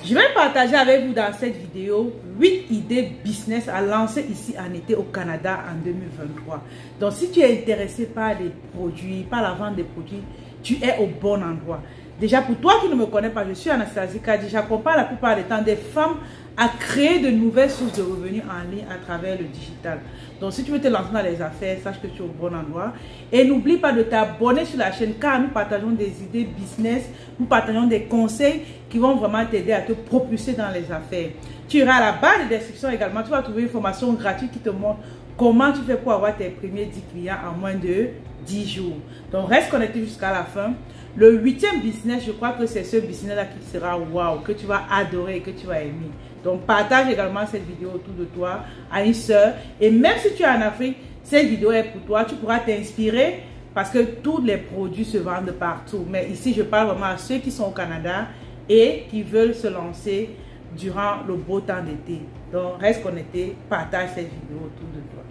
Je vais partager avec vous dans cette vidéo 8 idées business à lancer ici en été au Canada en 2023. Donc si tu es intéressé par les produits, par la vente des produits, tu es au bon endroit. Déjà pour toi qui ne me connais pas, je suis Anastasie Kadi. J'accompagne la plupart du temps des femmes à créer de nouvelles sources de revenus en ligne à travers le digital. Donc si tu veux te lancer dans les affaires, sache que tu es au bon endroit. Et n'oublie pas de t'abonner sur la chaîne car nous partageons des idées business, nous partageons des conseils qui vont vraiment t'aider à te propulser dans les affaires. Tu iras à la barre de description également, tu vas trouver une formation gratuite qui te montre comment tu fais pour avoir tes premiers 10 clients en moins de 10 jours. Donc reste connecté jusqu'à la fin. Le 8e business, je crois que c'est ce business-là qui sera wow, que tu vas adorer et que tu vas aimer. Donc partage également cette vidéo autour de toi à une soeur. Et même si tu es en Afrique, cette vidéo est pour toi. Tu pourras t'inspirer parce que tous les produits se vendent partout. Mais ici, je parle vraiment à ceux qui sont au Canada et qui veulent se lancer durant le beau temps d'été. Donc reste connecté, partage cette vidéo autour de toi.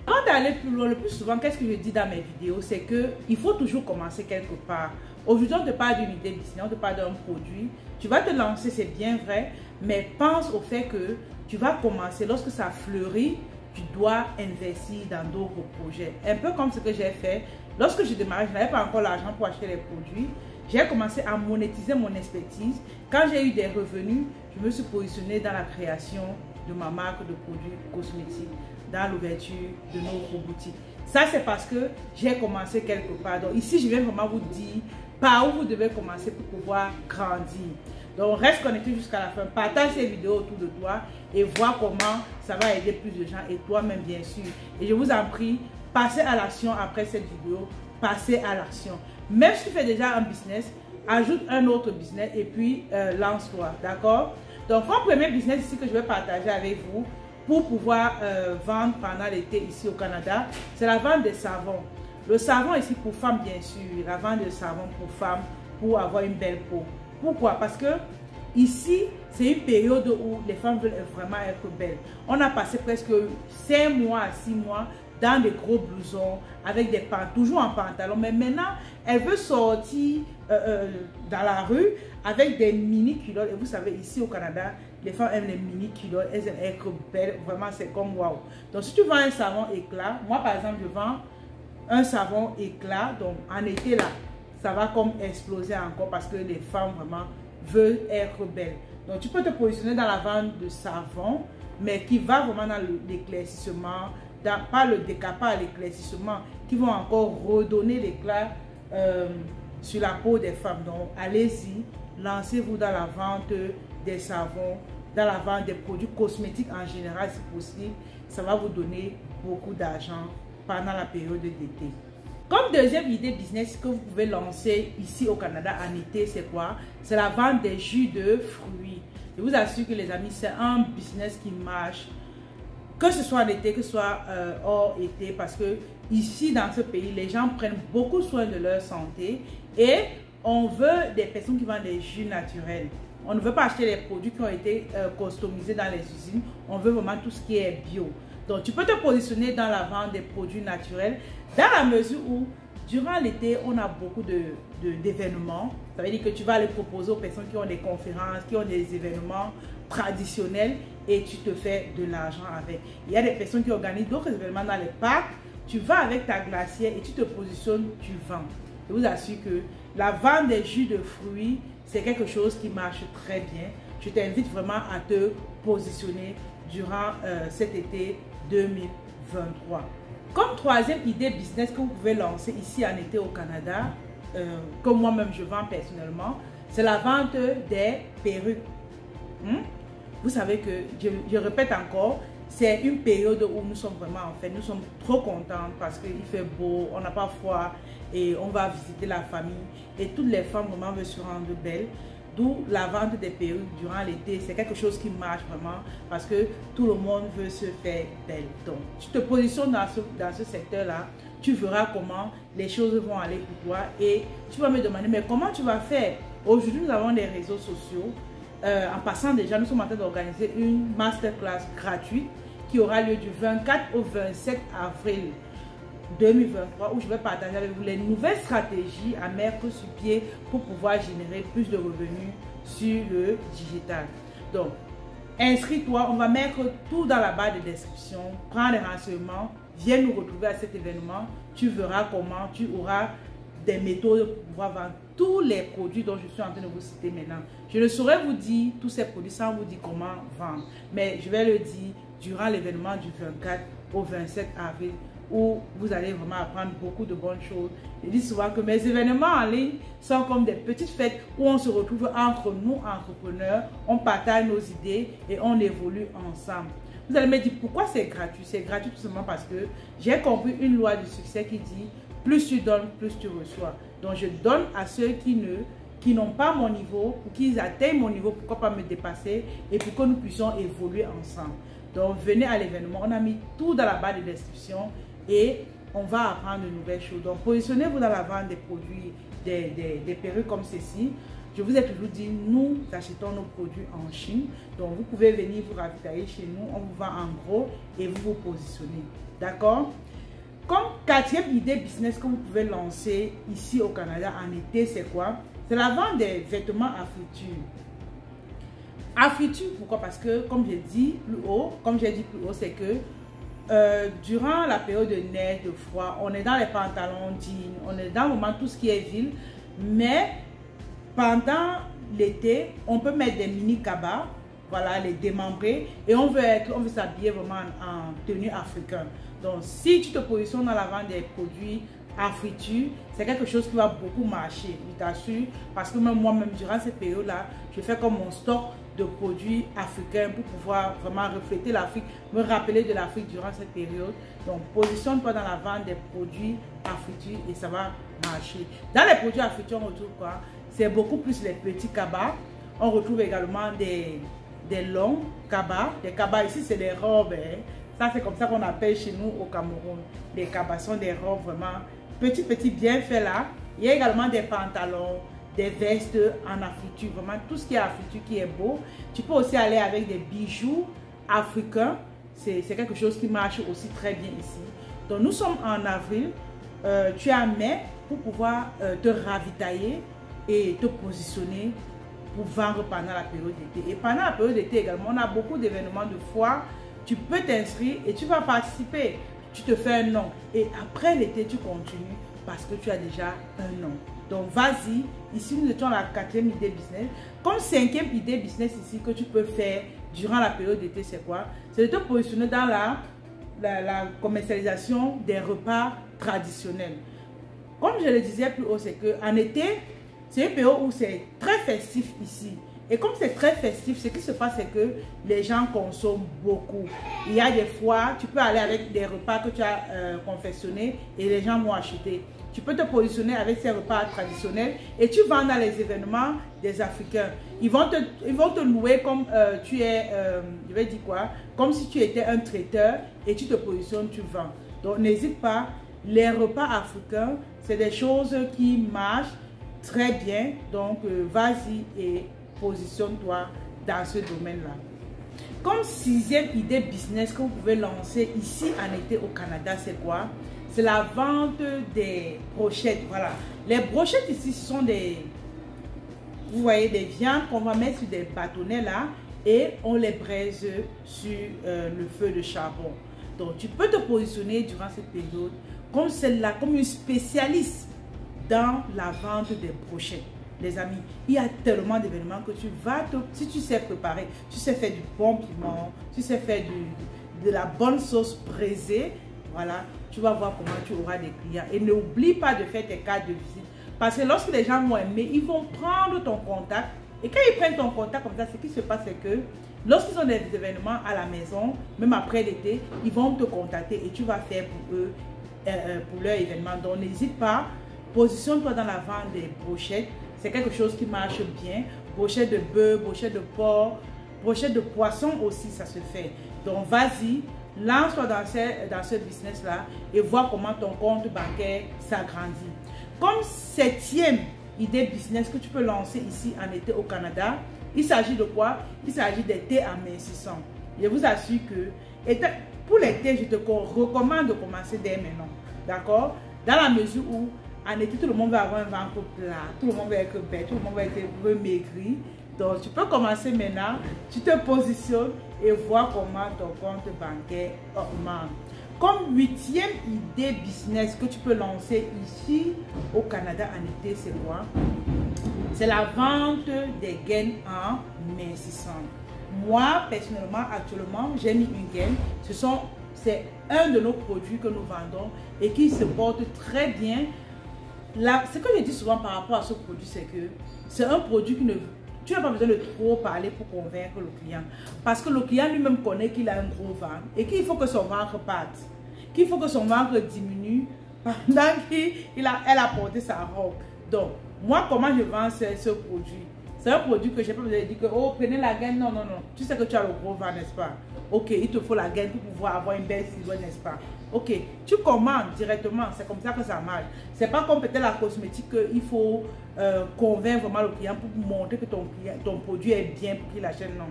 Avant d'aller plus loin, le plus souvent, qu'est-ce que je dis dans mes vidéos, c'est qu'il faut toujours commencer quelque part. Aujourd'hui, on te parle d'une idée business, on te parle d'un produit. Tu vas te lancer, c'est bien vrai, mais pense au fait que tu vas commencer. Lorsque ça fleurit, tu dois investir dans d'autres projets. Un peu comme ce que j'ai fait. Lorsque je démarrais, je n'avais pas encore l'argent pour acheter les produits. J'ai commencé à monétiser mon expertise. Quand j'ai eu des revenus, je me suis positionnée dans la création de ma marque de produits cosmétiques, dans l'ouverture de nos boutiques. Ça, c'est parce que j'ai commencé quelque part. Donc ici, je viens vraiment vous dire par où vous devez commencer pour pouvoir grandir. Donc reste connecté jusqu'à la fin. Partage ces vidéos autour de toi et vois comment ça va aider plus de gens et toi-même bien sûr. Et je vous en prie, passez à l'action après cette vidéo. Passez à l'action. Même si tu fais déjà un business, ajoute un autre business et puis lance-toi. D'accord? Donc mon premier business ici que je vais partager avec vous pour pouvoir vendre pendant l'été ici au Canada, c'est la vente des savons. Le savon ici pour femmes bien sûr, la vente de savon pour femmes pour avoir une belle peau. Pourquoi? Parce que ici, c'est une période où les femmes veulent vraiment être belles. On a passé presque 5 mois à 6 mois dans des gros blousons, avec des pantalons, toujours en pantalon. Mais maintenant, elle veut sortir dans la rue avec des mini culottes. Et vous savez, ici au Canada, les femmes aiment les mini culottes, elles aiment être belles. Vraiment, c'est comme waouh. Donc, si tu vends un savon éclat, moi par exemple, je vends un savon éclat. Donc, en été là, ça va comme exploser encore parce que les femmes vraiment veulent être belles. Donc, tu peux te positionner dans la vente de savon, mais qui va vraiment dans l'éclaircissement, pas le décapage, l'éclaircissement, qui vont encore redonner l'éclat sur la peau des femmes. Donc, allez-y, lancez-vous dans la vente des savons, dans la vente des produits cosmétiques en général, si possible. Ça va vous donner beaucoup d'argent pendant la période d'été. Comme deuxième idée business que vous pouvez lancer ici au Canada en été, c'est quoi? C'est la vente des jus de fruits. Je vous assure que les amis, c'est un business qui marche. Que ce soit en été, que ce soit hors été, parce que ici dans ce pays, les gens prennent beaucoup soin de leur santé et on veut des personnes qui vendent des jus naturels. On ne veut pas acheter les produits qui ont été customisés dans les usines. On veut vraiment tout ce qui est bio. Donc, tu peux te positionner dans la vente des produits naturels dans la mesure où, durant l'été, on a beaucoup d'événements. Ça veut dire que tu vas les proposer aux personnes qui ont des conférences, qui ont des événements traditionnels et tu te fais de l'argent avec. Il y a des personnes qui organisent d'autres événements dans les parcs. Tu vas avec ta glacière et tu te positionnes, tu vends. Je vous assure que la vente des jus de fruits, c'est quelque chose qui marche très bien. Je t'invite vraiment à te positionner durant cet été 2023. Comme troisième idée business que vous pouvez lancer ici en été au Canada, que moi-même je vends personnellement, c'est la vente des perruques. Vous savez que, je répète encore, c'est une période où nous sommes vraiment, en fait, nous sommes trop contents parce qu'il fait beau, on n'a pas froid et on va visiter la famille et toutes les femmes vraiment veulent se rendre belles. D'où la vente des perruques durant l'été, c'est quelque chose qui marche vraiment parce que tout le monde veut se faire belle. Donc, tu te positionnes dans ce secteur-là, tu verras comment les choses vont aller pour toi et tu vas me demander, mais comment tu vas faire? Aujourd'hui, nous avons des réseaux sociaux. En passant déjà, nous sommes en train d'organiser une masterclass gratuite qui aura lieu du 24 au 27 avril 2023 où je vais partager avec vous les nouvelles stratégies à mettre sur pied pour pouvoir générer plus de revenus sur le digital. Donc, inscris-toi, on va mettre tout dans la barre de description, prends les renseignements, viens nous retrouver à cet événement, tu verras comment tu auras des méthodes pour pouvoir vendre tous les produits dont je suis en train de vous citer maintenant. Je ne saurais vous dire tous ces produits sans vous dire comment vendre, mais je vais le dire durant l'événement du 24 au 27 avril où vous allez vraiment apprendre beaucoup de bonnes choses. Je dis souvent que mes événements en ligne sont comme des petites fêtes où on se retrouve entre nous, entrepreneurs, on partage nos idées et on évolue ensemble. Vous allez me dire pourquoi c'est gratuit? C'est gratuit tout simplement parce que j'ai compris une loi du succès qui dit plus tu donnes, plus tu reçois. Donc je donne à ceux qui n'ont pas mon niveau, pour qu'ils atteignent mon niveau, pourquoi pas me dépasser et pour que nous puissions évoluer ensemble. Donc venez à l'événement, on a mis tout dans la barre de description et on va apprendre de nouvelles choses. Donc positionnez-vous dans la vente des produits, des perruques comme ceci. Je vous ai toujours dit, nous achetons nos produits en Chine. Donc vous pouvez venir vous ravitailler chez nous, on vous vend en gros et vous vous positionnez. D'accord? Comme quatrième idée business que vous pouvez lancer ici au Canada en été, c'est quoi? C'est la vente des vêtements à friture. À friture, pourquoi? Parce que, comme j'ai dit plus haut, c'est que durant la période de neige, de froid, on est dans les pantalons jeans, on est dans vraiment tout ce qui est ville, mais pendant l'été, on peut mettre des mini cabas, voilà, les démembrer, et on veut s'habiller vraiment en tenue africaine. Donc, si tu te positionnes dans la vente des produits à friture, c'est quelque chose qui va beaucoup marcher, je t'assure, parce que même moi-même, durant cette période-là, je fais comme mon stock de produits africains pour pouvoir vraiment refléter l'Afrique, me rappeler de l'Afrique durant cette période. Donc, positionne-toi dans la vente des produits à friture et ça va marcher. Dans les produits à friture, on retrouve quoi? C'est beaucoup plus les petits cabas. On retrouve également des longs cabas. Les cabas ici, c'est des robes. Hein. Ça, c'est comme ça qu'on appelle chez nous au Cameroun. Les cabas sont des robes vraiment petits, bien faits là. Il y a également des pantalons, des vestes en afriture, vraiment tout ce qui est afriture qui est beau. Tu peux aussi aller avec des bijoux africains. C'est quelque chose qui marche aussi très bien ici. Donc nous sommes en avril. Tu as mai pour pouvoir te ravitailler et te positionner pour vendre pendant la période d'été. Et pendant la période d'été également, on a beaucoup d'événements de foire. Tu peux t'inscrire et tu vas participer. Tu te fais un nom. Et après l'été, tu continues parce que tu as déjà un nom. Donc, vas-y. Ici, nous étions à la quatrième idée business. Comme cinquième idée business ici que tu peux faire durant la période d'été, c'est quoi? C'est de te positionner dans la commercialisation des repas traditionnels. Comme je le disais plus haut, c'est qu'en été, c'est une période où c'est très festif ici. Et comme c'est très festif, ce qui se passe, c'est que les gens consomment beaucoup. Il y a des fois, tu peux aller avec des repas que tu as confectionnés et les gens vont acheter. Tu peux te positionner avec ces repas traditionnels et tu vends dans les événements des Africains. Ils vont te louer comme tu es, je vais dire quoi, comme si tu étais un traiteur et tu te positionnes, tu vends. Donc n'hésite pas, les repas africains, c'est des choses qui marchent très bien. Donc vas-y et positionne-toi dans ce domaine-là. Comme sixième idée business que vous pouvez lancer ici en été au Canada, c'est quoi? C'est la vente des brochettes. Voilà. Les brochettes ici sont des, vous voyez, des viandes qu'on va mettre sur des bâtonnets là et on les braise sur le feu de charbon. Donc tu peux te positionner durant cette période comme celle-là, comme une spécialiste dans la vente des brochettes. Les amis, il y a tellement d'événements que si tu sais préparer, tu sais faire du bon piment, tu sais faire de la bonne sauce braisée, voilà, tu vas voir comment tu auras des clients. Et n'oublie pas de faire tes cartes de visite. Parce que lorsque les gens vont aimer, ils vont prendre ton contact. Et quand ils prennent ton contact comme ça, ce qui se passe, c'est que lorsqu'ils ont des événements à la maison, même après l'été, ils vont te contacter et tu vas faire pour eux, pour leur événement. Donc n'hésite pas, positionne-toi dans la vente des brochettes. C'est quelque chose qui marche bien. Brochettes de bœuf, brochettes de porc, brochettes de poisson aussi, ça se fait. Donc, vas-y, lance-toi dans ce business-là et vois comment ton compte bancaire s'agrandit. Comme septième idée business que tu peux lancer ici en été au Canada, il s'agit de quoi? Il s'agit des thés amincissants. Je vous assure que Et pour les thés, je te recommande de commencer dès maintenant. D'accord? Dans la mesure où, en été, tout le monde va avoir un ventre plat, tout le monde va être bête, tout le monde va être maigri. Donc, tu peux commencer maintenant, tu te positionnes et voir comment ton compte bancaire augmente. Comme 8e idée business que tu peux lancer ici au Canada en été, c'est quoi? C'est la vente des gaines en mincissant. Moi, personnellement, actuellement, j'ai mis une gaine. C'est un de nos produits que nous vendons et qui se porte très bien. Ce que je dis souvent par rapport à ce produit, c'est que c'est un produit qui ne... Tu n'as pas besoin de trop parler pour convaincre le client. Parce que le client lui-même connaît qu'il a un gros ventre et qu'il faut que son ventre parte. Qu'il faut que son ventre diminue pendant qu'elle a porté sa robe. Donc, moi, comment je vends ce produit? C'est un produit que je n'ai pas besoin de dire que, oh, prenez la gaine. Non, non, non. Tu sais que tu as le gros ventre, n'est-ce pas? Ok, il te faut la gaine pour pouvoir avoir une belle silhouette, n'est-ce pas? Ok, tu commandes directement. C'est comme ça que ça marche. C'est pas comme peut-être la cosmétique qu'il faut convaincre vraiment le client pour montrer que ton produit est bien pour qu'il achète. Non.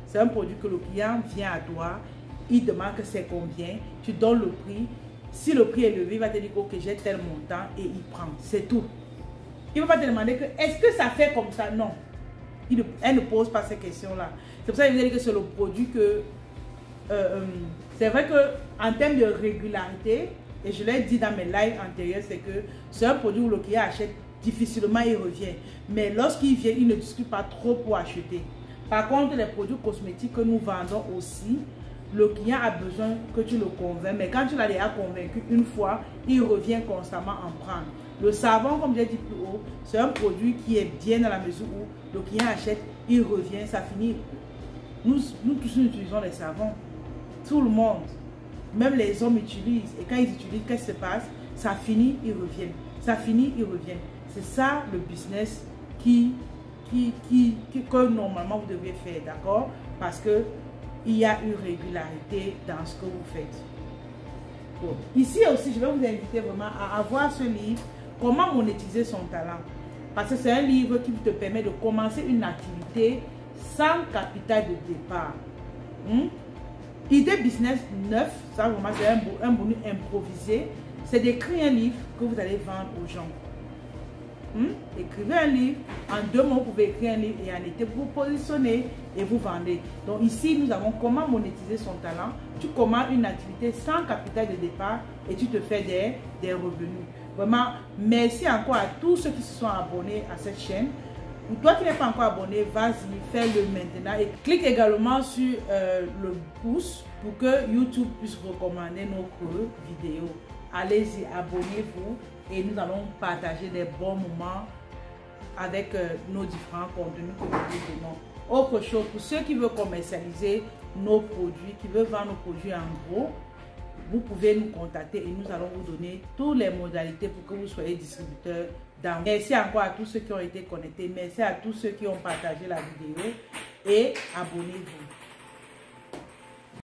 C'est un produit que le client vient à toi. Il demande que c'est combien. Tu donnes le prix. Si le prix est élevé, il va te dire ok, j'ai tel montant et il prend. C'est tout. Il ne va pas te demander que est-ce que ça fait comme ça? Non. Elle ne pose pas ces questions-là. C'est pour ça qu'il dit que c'est le produit que... c'est vrai qu'en termes de régularité, et je l'ai dit dans mes lives antérieurs, c'est que c'est un produit où le client achète difficilement, il revient. Mais lorsqu'il vient, il ne discute pas trop pour acheter. Par contre, les produits cosmétiques que nous vendons aussi, le client a besoin que tu le convainques. Mais quand tu l'as déjà convaincu une fois, il revient constamment en prendre. Le savon, comme j'ai dit plus haut, c'est un produit qui est bien dans la mesure où le client achète, il revient, ça finit. Nous tous, nous utilisons les savons. Tout le monde. Même les hommes utilisent. Et quand ils utilisent, qu'est-ce qui se passe? Ça finit, ils reviennent. Ça finit, ils reviennent. C'est ça le business que normalement vous devez faire, d'accord? Parce que il y a une régularité dans ce que vous faites. Bon. Ici aussi, je vais vous inviter vraiment à avoir ce livre, Comment monétiser son talent. Parce que c'est un livre qui te permet de commencer une activité sans capital de départ. Idée business 9, ça vraiment c'est un bonus improvisé. C'est d'écrire un livre que vous allez vendre aux gens. Écrivez un livre, en 2 mois vous pouvez écrire un livre et en été vous vous positionnez et vous vendez. Donc ici nous avons comment monétiser son talent. Tu commences une activité sans capital de départ et tu te fais des revenus. Vraiment, merci encore à tous ceux qui se sont abonnés à cette chaîne. Pour toi qui n'es pas encore abonné, vas-y, fais-le maintenant et clique également sur le pouce pour que YouTube puisse recommander nos vidéos. Allez-y, abonnez-vous et nous allons partager des bons moments avec nos différents contenus que nous vous donnons. Autre chose, pour ceux qui veulent commercialiser nos produits, qui veulent vendre nos produits en gros, vous pouvez nous contacter et nous allons vous donner toutes les modalités pour que vous soyez distributeur. Merci encore à tous ceux qui ont été connectés. Merci à tous ceux qui ont partagé la vidéo et abonnez-vous.